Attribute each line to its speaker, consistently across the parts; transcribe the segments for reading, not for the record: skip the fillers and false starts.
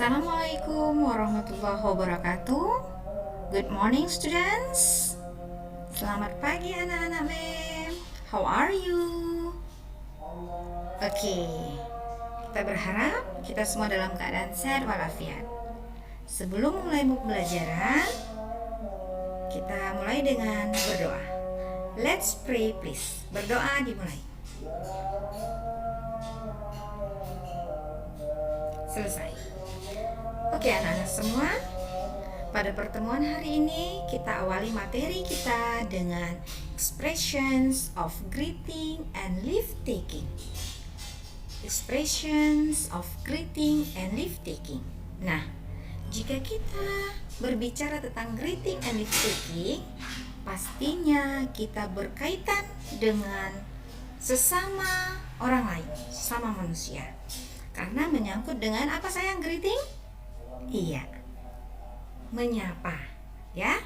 Speaker 1: Assalamualaikum warahmatullahi wabarakatuh. Good morning students. Selamat pagi anak-anak mem. How are you? Oke, kita berharap kita semua dalam keadaan sehat walafiat. Sebelum mulai pembelajaran, kita mulai dengan berdoa. Let's pray please. Berdoa dimulai. Selesai. Oke anak-anak semua, pada pertemuan hari ini kita awali materi kita dengan expressions of greeting and leave taking. Expressions of greeting and leave taking. Nah, jika kita berbicara tentang greeting and leave taking, pastinya kita berkaitan dengan sesama orang lain, sesama manusia. Karena menyangkut dengan apa sayang greeting? Iya, menyapa, ya.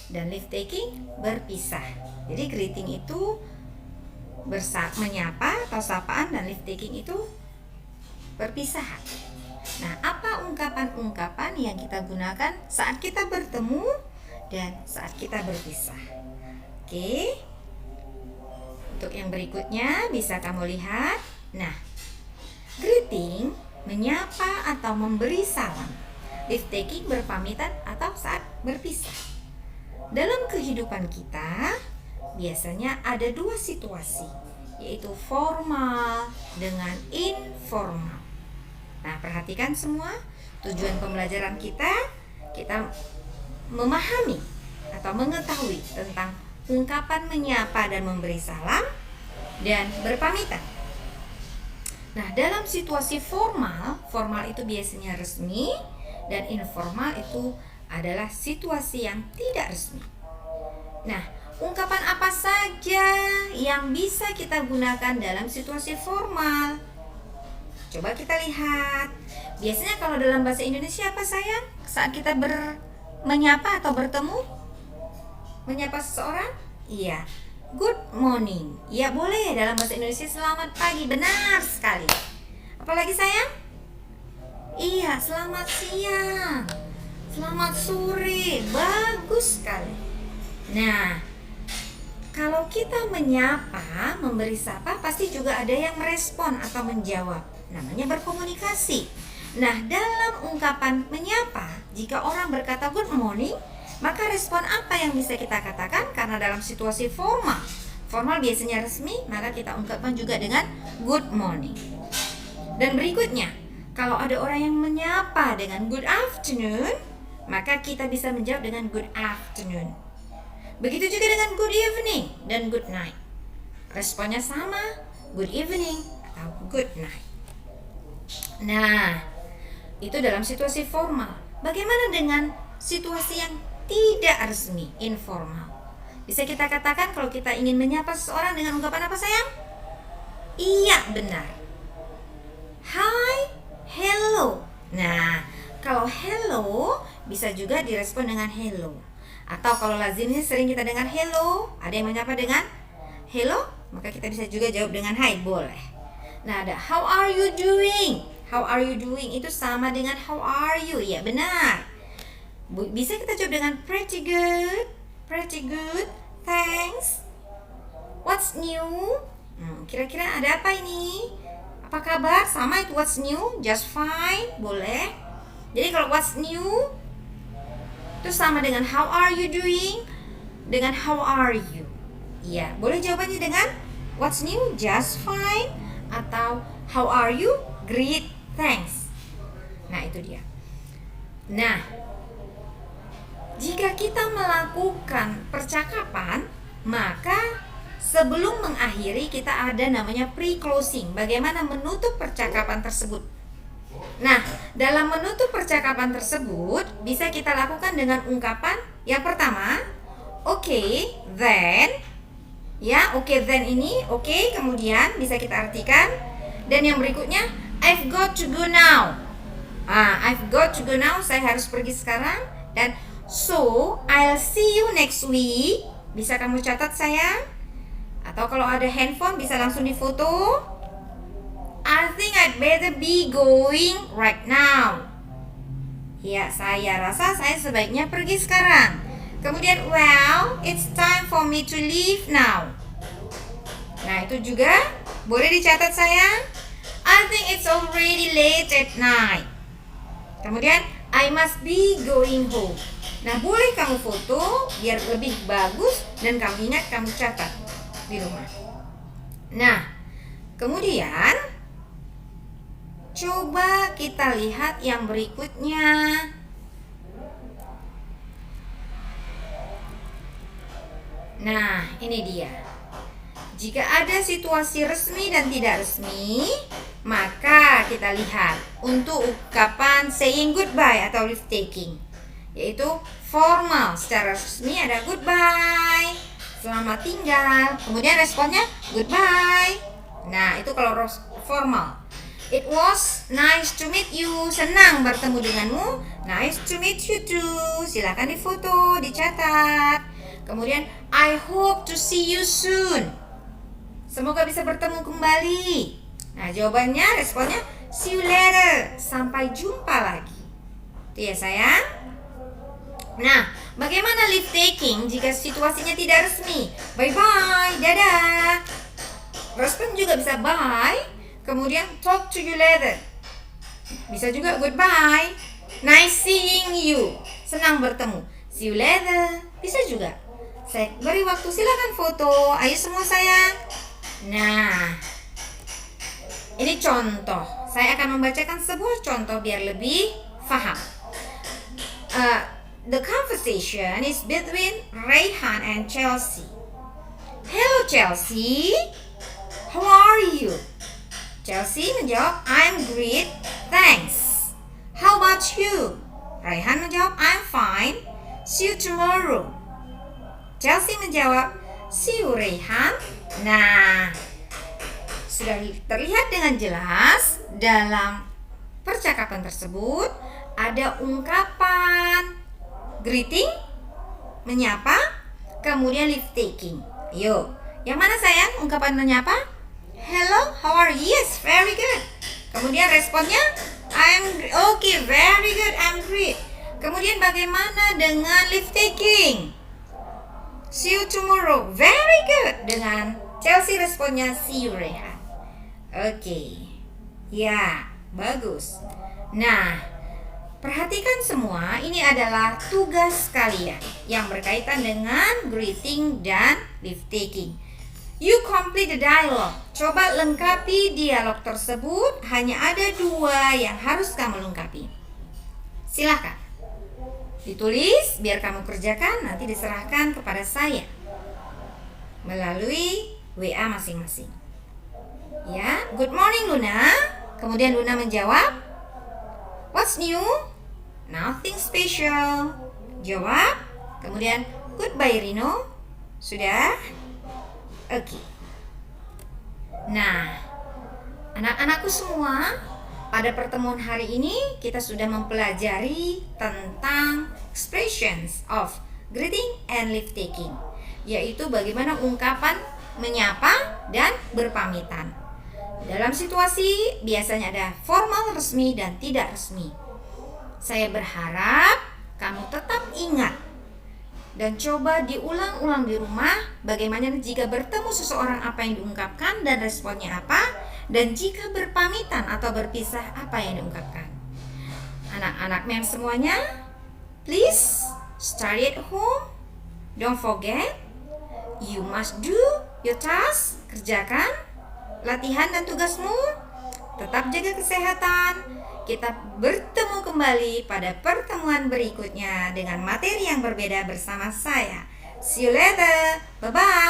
Speaker 1: Dan leave taking berpisah. Jadi greeting itu menyapa atau sapaan, dan leave taking itu berpisahan. Nah, apa ungkapan-ungkapan yang kita gunakan saat kita bertemu dan saat kita berpisah? Oke. Untuk yang berikutnya bisa kamu lihat. Nah, greeting menyapa atau memberi salam. Leave taking berpamitan atau saat berpisah. Dalam kehidupan kita biasanya ada dua situasi, yaitu formal dengan informal. Nah, perhatikan semua, tujuan pembelajaran kita memahami atau mengetahui tentang ungkapan menyapa dan memberi salam dan berpamitan. Nah, dalam situasi formal itu biasanya resmi, dan informal itu adalah situasi yang tidak resmi. Nah, ungkapan apa saja yang bisa kita gunakan dalam situasi formal? Coba kita lihat. Biasanya kalau dalam bahasa Indonesia apa sayang? Saat kita menyapa atau bertemu, menyapa seseorang? Iya, good morning. Ya boleh dalam bahasa Indonesia selamat pagi, benar sekali. Apalagi sayang? Iya, selamat siang, selamat sore, bagus sekali. Nah, kalau kita menyapa, memberi sapa, pasti juga ada yang merespon atau menjawab. Namanya berkomunikasi. Nah, dalam ungkapan menyapa, jika orang berkata good morning, maka respon apa yang bisa kita katakan? Karena dalam situasi formal biasanya resmi, maka kita ungkapkan juga dengan good morning. Dan berikutnya, kalau ada orang yang menyapa dengan good afternoon, maka kita bisa menjawab dengan good afternoon. Begitu juga dengan good evening dan good night. Responnya sama, good evening atau good night. Nah, itu dalam situasi formal. Bagaimana dengan situasi yang tidak resmi, informal? Bisa kita katakan kalau kita ingin menyapa seseorang dengan ungkapan apa sayang? Iya, benar. Hi, hello. Nah, kalau hello bisa juga direspon dengan hello. Atau kalau lazimnya sering kita dengar hello, ada yang menyapa dengan hello, maka kita bisa juga jawab dengan hi, boleh. Nah, ada how are you doing? How are you doing itu sama dengan how are you, ya benar. Bisa kita jawab dengan pretty good, thanks. What's new? Kira-kira ada apa ini? Apa kabar? Sama itu what's new, just fine, boleh. Jadi kalau what's new itu sama dengan how are you doing dengan how are you. Iya, boleh jawabannya dengan what's new, just fine, atau how are you, great, thanks. Nah, itu dia. Nah, jika kita melakukan percakapan, maka sebelum mengakhiri kita ada namanya pre-closing. Bagaimana menutup percakapan tersebut? Nah, dalam menutup percakapan tersebut bisa kita lakukan dengan ungkapan yang pertama, okay, then. Ya, okay, then ini okay, kemudian bisa kita artikan. Dan yang berikutnya, I've got to go now. I've got to go now, saya harus pergi sekarang. Dan so, I'll see you next week. Bisa kamu catat sayang? Atau kalau ada handphone bisa langsung difoto. I think I'd better be going right now. Ya, saya rasa saya sebaiknya pergi sekarang. Kemudian, well, it's time for me to leave now. Nah, itu juga boleh dicatat sayang. I think it's already late at night. Kemudian, I must be going home. Nah, boleh kamu foto biar lebih bagus dan kamu ingat, kamu catat di rumah. Nah, kemudian coba kita lihat yang berikutnya. Nah, ini dia. Jika ada situasi resmi dan tidak resmi, maka kita lihat untuk ungkapan saying goodbye atau leave taking, yaitu formal. Secara resmi ada goodbye, selamat tinggal. Kemudian responnya goodbye. Nah, itu kalau formal. It was nice to meet you. Senang bertemu denganmu. Nice to meet you too. Silakan difoto, dicatat. Kemudian I hope to see you soon. Semoga bisa bertemu kembali. Nah, jawabannya, responnya see you later. Sampai jumpa lagi. Itu ya sayang. Nah, bagaimana leave taking jika situasinya tidak resmi? Bye bye, dadah. Respon juga bisa bye. Kemudian talk to you later. Bisa juga goodbye. Nice seeing you. Senang bertemu. See you later. Bisa juga. Saya beri waktu, silakan foto. Ayo semua sayang. Nah, ini contoh. Saya akan membacakan sebuah contoh biar lebih paham. The conversation is between Rayhan and Chelsea. Hello Chelsea, how are you? Chelsea menjawab, I'm great, thanks. How about you? Rayhan menjawab, I'm fine, see you tomorrow. Chelsea menjawab, see you Rayhan. Nah, sudah terlihat dengan jelas dalam percakapan tersebut ada ungkapan greeting, menyapa, kemudian leave taking. Yuk, yang mana sayang ungkapan menyapa? Hello, how are you? Yes, very good. Kemudian responnya, I'm okay, very good, I'm great. Kemudian bagaimana dengan leave taking? See you tomorrow, very good. Dengan Chelsea responnya, see you Rayhan. Oke, ya, bagus. Nah, perhatikan semua, ini adalah tugas kalian yang berkaitan dengan greeting dan leave taking. You complete the dialogue. Coba lengkapi dialog tersebut. Hanya ada 2 yang harus kamu lengkapi. Silakan ditulis biar kamu kerjakan, nanti diserahkan kepada saya melalui WA masing-masing. Ya, good morning Luna. Kemudian Luna menjawab, what's new? Nothing special. Jawab. Kemudian goodbye Rino. Sudah? Oke. Nah, anak-anakku semua, pada pertemuan hari ini kita sudah mempelajari tentang expressions of greeting and leave taking, yaitu bagaimana ungkapan menyapa dan berpamitan. Dalam situasi biasanya ada formal, resmi, dan tidak resmi. Saya berharap kamu tetap ingat dan coba diulang-ulang di rumah bagaimana jika bertemu seseorang apa yang diungkapkan dan responnya apa, dan jika berpamitan atau berpisah apa yang diungkapkan. Anak-anak mem semuanya, please study at home. Don't forget, you must do your task. Kerjakan latihan dan tugasmu. Tetap jaga kesehatan. Kita bertemu kembali pada pertemuan berikutnya dengan materi yang berbeda bersama saya. See you later. Bye-bye.